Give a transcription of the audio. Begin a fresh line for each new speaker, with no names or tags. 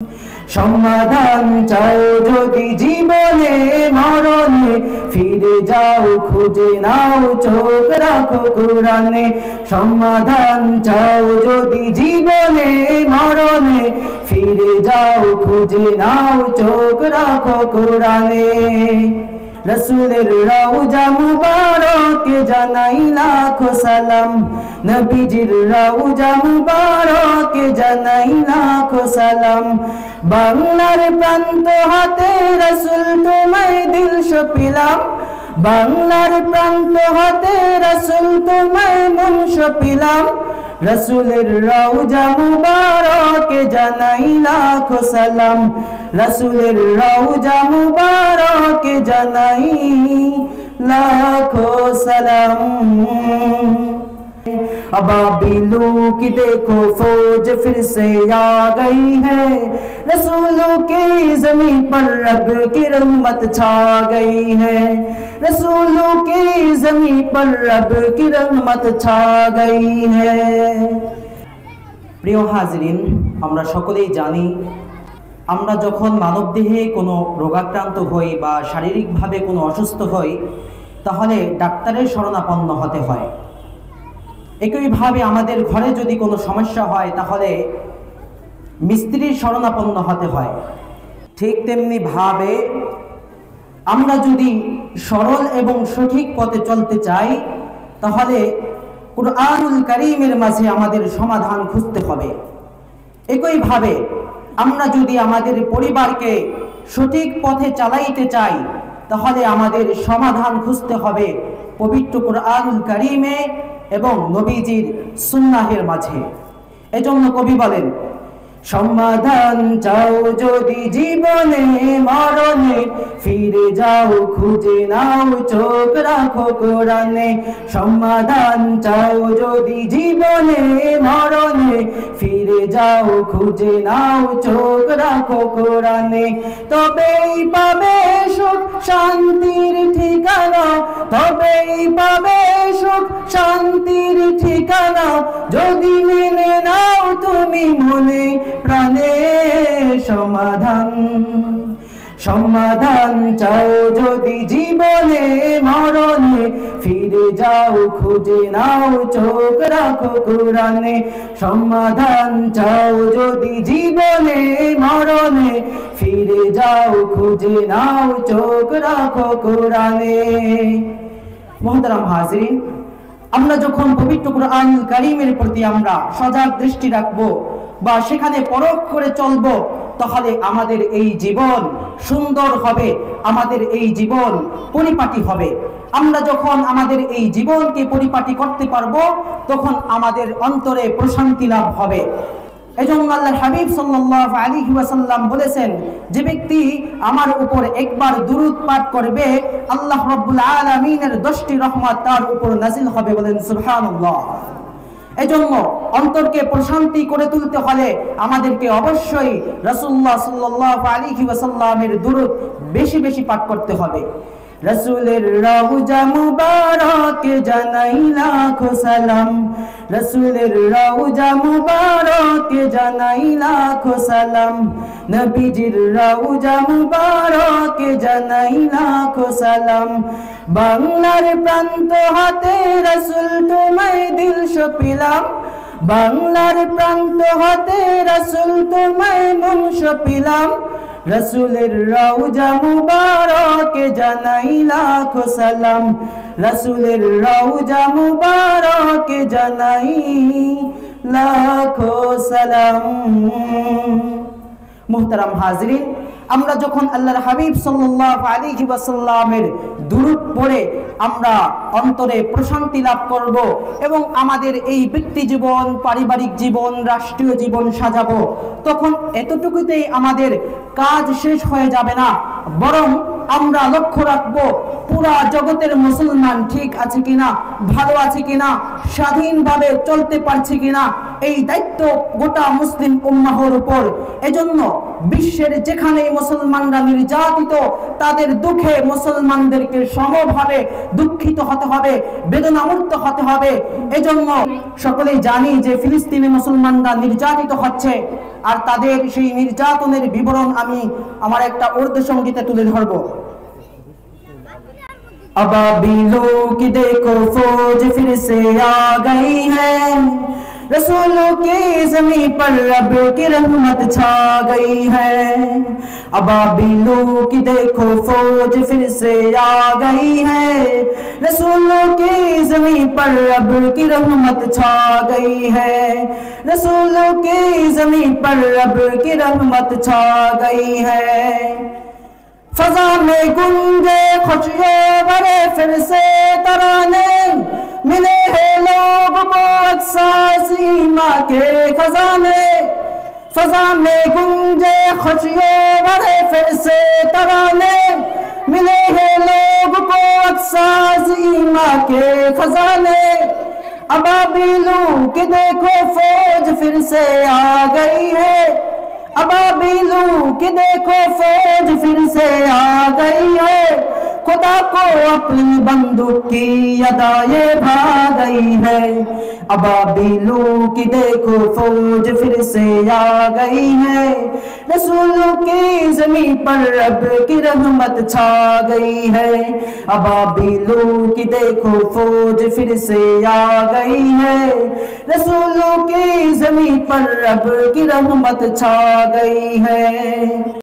সমাধান চাও যদি জীবনে মরণে, ফিরে যাও খুঁজে নাও চোখ রাখো কোরআনে। সমাধান চাও যদি জীবনে মরণে, ফিরে যাও খুঁজে নাও চোখ রাখো কোরআনে। রসুলের রওজা মুবারকে জানাই লাখো সালাম, নবীজির রওজা মুবারকে জানাই লাখো সালাম। বাংলার প্রান্ত হাতে রসুল তোমায় দিল সপিলাম, বাংলার প্রান্ত হাতে রসুল তোমায় মন সপিলাম। রসুলের রওজা মুবারকে জানাই লাখো সালাম, রসুলের রওজা মুবারকে জানাই লাখো সালাম। अबाबिलों की देखो फौज फिर से आ गई है, रसूलों की ज़मीन पर रब की रहमत छा गई है, रसूलों की ज़मीन पर रब की रहमत छा गई है। প্রিয় হাজরিন, আমরা সকলেই জানি আমরা যখন মানবদেহে কোনো রোগাক্রান্ত হই বা শারীরিকভাবে কোনো অসুস্থ হই, তাহলে ডাক্তারের শরণাপন্ন হতে হয়। একইভাবে আমাদের ঘরে যদি কোনো সমস্যা হয় তাহলে মিস্ত্রির শরণাপন্ন হতে হয়। ঠিক তেমনি ভাবে আমরা যদি সরল এবং সঠিক পথে চলতে চাই তাহলে কুরআনুল কারীমের মাঝে আমাদের সমাধান খুঁজতে হবে। একইভাবে আমরা যদি আমাদের পরিবারকে সঠিক পথে চালাইতে চাই তাহলে আমাদের সমাধান খুঁজতে হবে পবিত্র কুরআনুল কারীমে এবং নবীজির সুন্নাহের মাঝে। এজন্য কবি বলেন, সমাধান চাও যদি জীবনে মরণে, ফিরে যাও খুঁজে নাও চোখ রাখো কোরআনে। সমাধান চাও যদি জীবনে মরণে, ফিরে যাও খুঁজে নাও চোখ রাখো কোরআনে। তবেই পাবে সুখ শান্তির ঠিকানা, তবেই পাবে সুখ শান্তির ঠিকানা, যদি মেনে নাও তুমি মনে প্রাণে সমাধান। সমাধান চাও যদি জীবনে মরণে, ফিরে যাও খুঁজে নাও চোখ রাখো কোরআনে। সমাধান চাও যদি জীবনে মরণে, ফিরে যাও খুঁজে নাও চোখ রাখো কোরআনে। মুহতারাম হাজিরিন, আমরা যখন পবিত্র কুরআনুল কারীমের প্রতি আমরা সজাগ দৃষ্টি রাখবো বা সেখানে পরখ করে চলবো, তাহলে আমাদের এই জীবন সুন্দর হবে, আমাদের এই জীবন পরিপাটি হবে। আমরা যখন আমাদের এই জীবনকে পরিপাটি করতে পারবো তখন আমাদের অন্তরে প্রশান্তি লাভ হবে। এজন্য আল্লাহর হাবিব সাল্লাল্লাহু আলাইহি ওয়াসাল্লাম বলেছেন, যে ব্যক্তি আমার উপর একবার দুরূদ পাঠ করবে আল্লাহ রাব্বুল আলামিনের 10টি রহমত তার উপর নাযিল হবে। বলেন সুবহানাল্লাহ। এজন্য অন্তরকে প্রশান্তি করে তুলতে হলে আমাদেরকে অবশ্যই রাসূলুল্লাহ সাল্লাল্লাহু আলাইহি ওয়াসাল্লামের দুরূদ বেশি বেশি পাঠ করতে হবে। রসুলের রওজা মুবারকে জানাই লাখো সালাম, রসুলের রওজা মুবারকে জানাই লাখো সালাম, নবীজির রওজা মুবারকে জানাই লাখো সালাম। বাংলার প্রান্ত হাতে রসুল তোমায় দিল সপিলাম, বাংলার প্রান্ত হাতে রসুল তোমায় মন সপিলাম। রসুলের রওজা মুবারকে জানাই লাখো সালাম, রসুলের রওজা মুবারকে জানাই লাখো সালাম। মুহতারাম হাজরিন, আমরা যখন আল্লাহর হাবিব সাল্লাল্লাহু আলাইহি ওয়াসাল্লামের দুরূদ পড়ে আমরা অন্তরে প্রশান্তি লাভ করব এবং আমাদের এই ব্যক্তি জীবন, পারিবারিক জীবন, রাষ্ট্রীয় জীবন সাজাবো, তখন এতটুকুতেই আমাদের কাজ শেষ হয়ে যাবে না, বরং আমরা লক্ষ্য রাখবো পুরা জগতের মুসলমান ঠিক আছে কিনা, ভালো আছে কিনা, স্বাধীনভাবে চলতে পারছে কিনা, এই দায়িত্ব গোটা মুসলিম উম্মাহর উপর। এজন্য বিশ্বের যেখানে মুসলমানরা নির্যাতিত, তাদের দুঃখে মুসলমানদেরকে সমভাবে দুঃখিত হতে হবে, বেদনামুক্ত হতে হবে। এজন্য সকলেই জানি যে ফিলিস্তিনে মুসলমানরা নির্যাতিত হচ্ছে। আর তাদের সেই নির্যাতনের বিবরণ আমি আমার একটা উর্দু সঙ্গীতে তুলে ধরব। अबाबिलों की देखो फौज फिर से आ गई है, रसूलों की ज़मीं पर रब की रहमत छा गई है। अबाबिलों की देखो फौज फिर से आ गई है, रसूलों की ज़मीं पर रब की रहमत छा गई है, रसूलों की ज़मीं पर रब की रहमत छा गई है। फजा में गुंजे खुशिये भरे फिर से तराने, मिले हैं लोग को अक्सा सीमा के खजाने। फजा में गुंजे खुशिये भरे फिर से तराने, मिले हैं लोग को अक्सा सीमा के खजाने। अबाबिलों की देखो फौज फिर से आ गई है, अबाबिलों की देखो फौज फिर से आ गई है, खुदा को अपनी बंदूक की अदाए भा गई है। अबाबिलों की देखो फौज फिर से आ गई है, रसूलों की ज़मीं पर रब की रहमत छा गई है। अबाबिलों की देखो फौज फिर से आ गई है, रसूलों की ज़मीं पर रब की रहमत छा गई है।